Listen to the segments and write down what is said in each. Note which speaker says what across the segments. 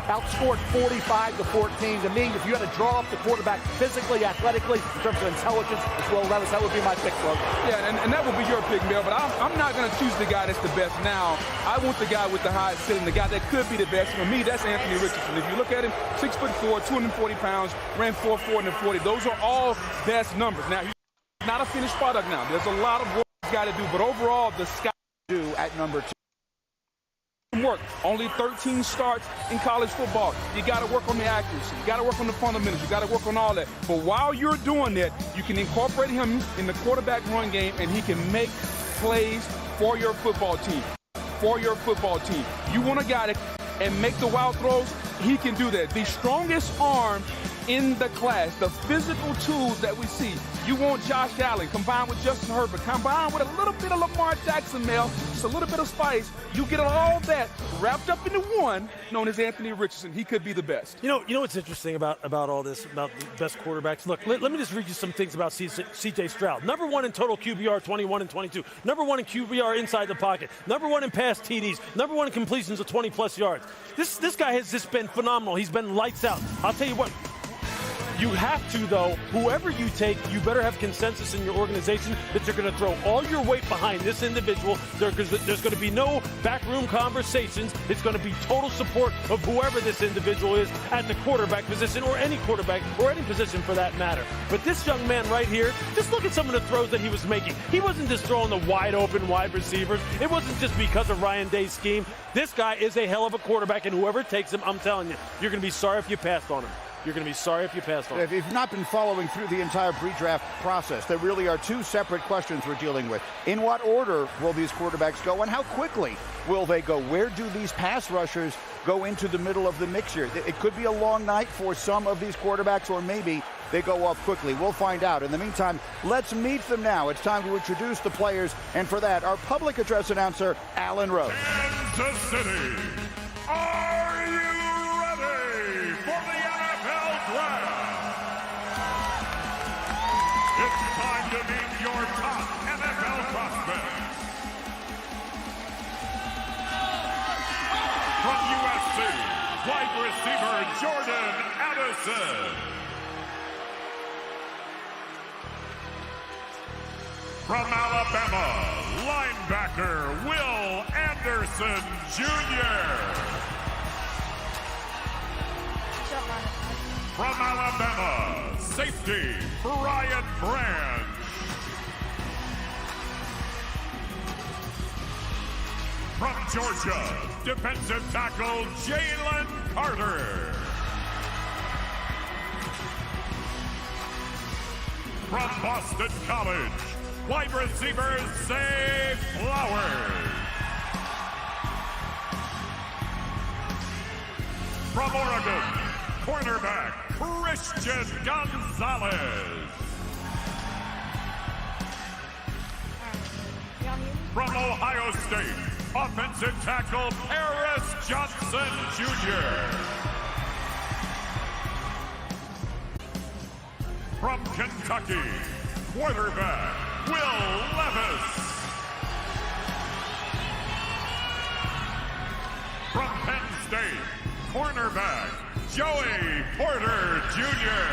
Speaker 1: outscored 45-14. To me, if you had to draw up the quarterback physically, athletically, in terms of intelligence, as well, Levis, that would be my pick, bro.
Speaker 2: Yeah, and that would be your pick, Mel, but I'm not going to choose the guy that's the best now. I want the guy with the highest ceiling, the guy that could be the best. For me, that's Anthony Richardson. If you look at him, 6'4", 240 pounds, ran 4.4 in the 40. Those are all best numbers. Now, he's not a finished product now. There's a lot of work he's got to do, but overall, the sky
Speaker 1: Do at number 2.
Speaker 2: Work. Only 13 starts in college football. You got to work on the accuracy. You got to work on the fundamentals. You got to work on all that. But while you're doing that, you can incorporate him in the quarterback run game, and he can make plays for your football team. For your football team. You want a guy that and make the wild throws, he can do that. The strongest arm in the class, the physical tools that we see. You want Josh Allen combined with Justin Herbert, combined with a little bit of Lamar Jackson, Mel, just a little bit of spice. You get all that wrapped up into one, known as Anthony Richardson. He could be the best.
Speaker 3: You know what's interesting about all this, about the best quarterbacks? Look, let me just read you some things about C.J. Stroud. Number 1 in total QBR, 21 and 22. Number 1 in QBR inside the pocket. Number 1 in pass TDs. Number 1 in completions of 20-plus yards. This guy has just been phenomenal. He's been lights out. I'll tell you what. You have to, though, whoever you take, you better have consensus in your organization that you're going to throw all your weight behind this individual. There's going to be no backroom conversations. It's going to be total support of whoever this individual is at the quarterback position, or any quarterback, or any position for that matter. But this young man right here, just look at some of the throws that he was making. He wasn't just throwing the wide open wide receivers. It wasn't just because of Ryan Day's scheme. This guy is a hell of a quarterback, and whoever takes him, I'm telling you, you're going to be sorry if you passed on him. You're going to be sorry if you passed on.
Speaker 1: If you've not been following through the entire pre-draft process, there really are two separate questions we're dealing with. In what order will these quarterbacks go, and how quickly will they go? Where do these pass rushers go into the middle of the mix here? It could be a long night for some of these quarterbacks, or maybe they go off quickly. We'll find out. In the meantime, let's meet them now. It's time to introduce the players, and for that, our public address announcer, Alan Rose.
Speaker 4: Kansas City, are you ready for the NFL Draft? It's time to meet your top NFL prospects. From USC, wide receiver Jordan Addison. From Alabama, linebacker Will Anderson Jr. From Alabama, safety Brian Branch. From Georgia, defensive tackle Jalen Carter. From Boston College, wide receiver Zay Flowers. From Oregon, cornerback Christian Gonzalez. From Ohio State, offensive tackle Paris Johnson Jr. From Kentucky, quarterback Will Levis. From Penn State, cornerback Joey Porter Jr.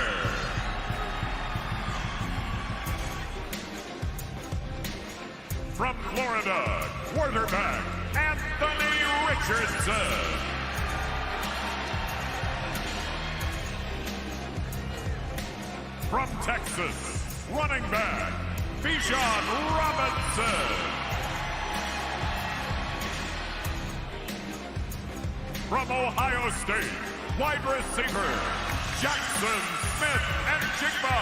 Speaker 4: From Florida, quarterback Anthony Richardson. From Texas, running back Bijan Robinson. From Ohio State, wide receiver Jackson Smith and Jigba.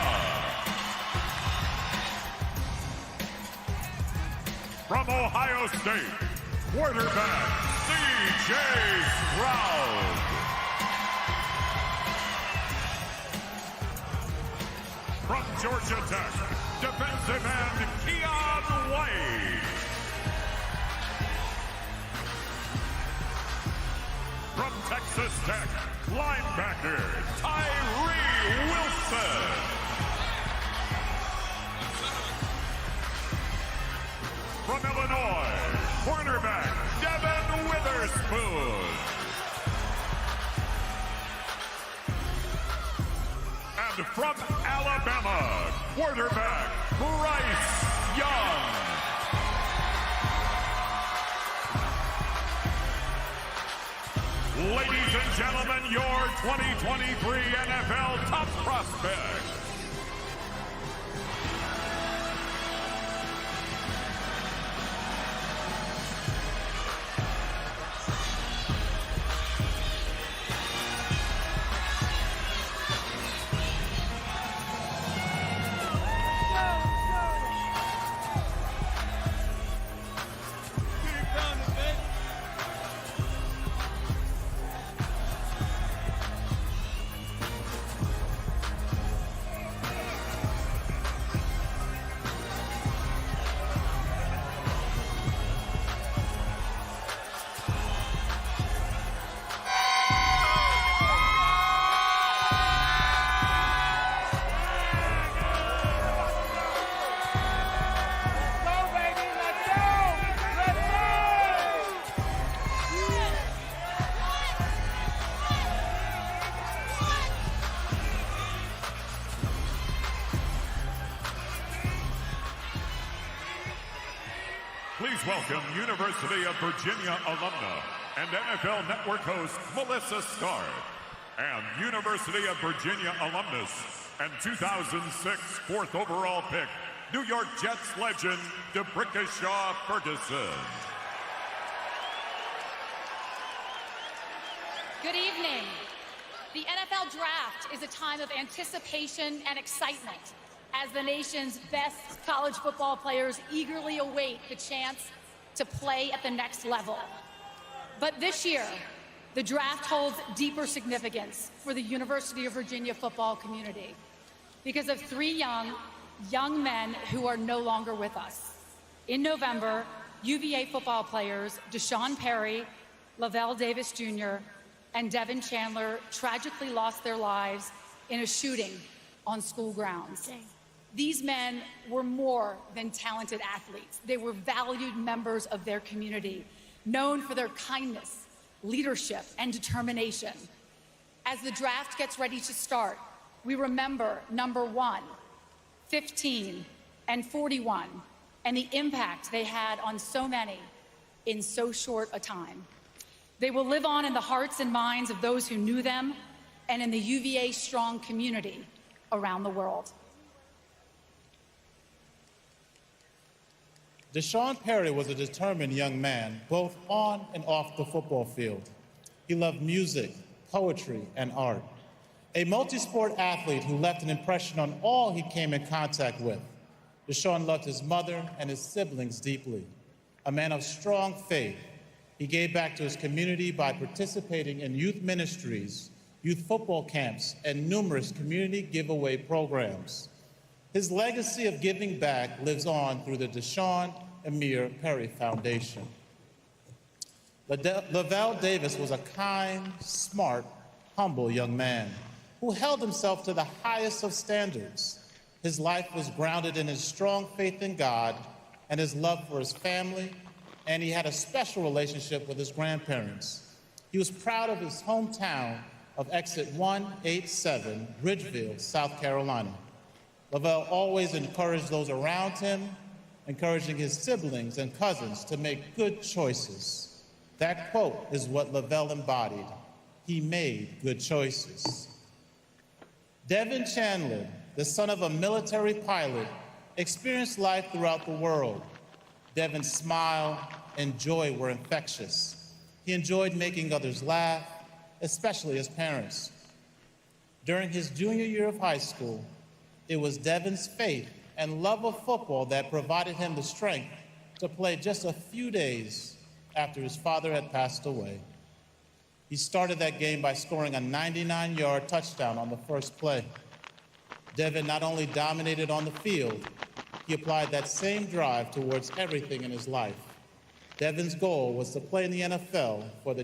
Speaker 4: From Ohio State, quarterback C.J. Stroud. From Georgia Tech, defensive end Keon White. From Texas Tech, linebacker Tyree Wilson. From Illinois, cornerback Devin Witherspoon. And from Alabama, quarterback Bryce Young. Ladies and gentlemen, your 2023 NFL Top Prospect. Please welcome University of Virginia alumna and NFL Network host Melissa Starr, and University of Virginia alumnus and 2006 fourth overall pick, New York Jets legend, D'Brickashaw Ferguson.
Speaker 5: Good evening. The NFL Draft is a time of anticipation and excitement as the nation's best college football players eagerly await the chance to play at the next level. But this year, the draft holds deeper significance for the University of Virginia football community because of three young men who are no longer with us. In November, UVA football players Deshaun Perry, Lavelle Davis Jr., and Devin Chandler tragically lost their lives in a shooting on school grounds. These men were more than talented athletes. They were valued members of their community, known for their kindness, leadership, and determination. As the draft gets ready to start, we remember number 1, 15, and 41, and the impact they had on so many in so short a time. They will live on in the hearts and minds of those who knew them and in the UVA strong community around the world.
Speaker 6: Deshaun Perry was a determined young man, both on and off the football field. He loved music, poetry, and art. A multi-sport athlete who left an impression on all he came in contact with. Deshaun loved his mother and his siblings deeply. A man of strong faith, he gave back to his community by participating in youth ministries, youth football camps, and numerous community giveaway programs. His legacy of giving back lives on through the Deshaun Amir Perry Foundation. Lavelle Davis was a kind, smart, humble young man who held himself to the highest of standards. His life was grounded in his strong faith in God and his love for his family, and he had a special relationship with his grandparents. He was proud of his hometown of Exit 187, Ridgeville, South Carolina. Lavelle always encouraged those around him, encouraging his siblings and cousins to make good choices. That quote is what Lavelle embodied. He made good choices. Devin Chandler, the son of a military pilot, experienced life throughout the world. Devin's smile and joy were infectious. He enjoyed making others laugh, especially his parents. During his junior year of high school, it was Devin's faith and love of football that provided him the strength to play just a few days after his father had passed away. He started that game by scoring a 99-yard touchdown on the first play. Devin not only dominated on the field, he applied that same drive towards everything in his life. Devin's goal was to play in the NFL for the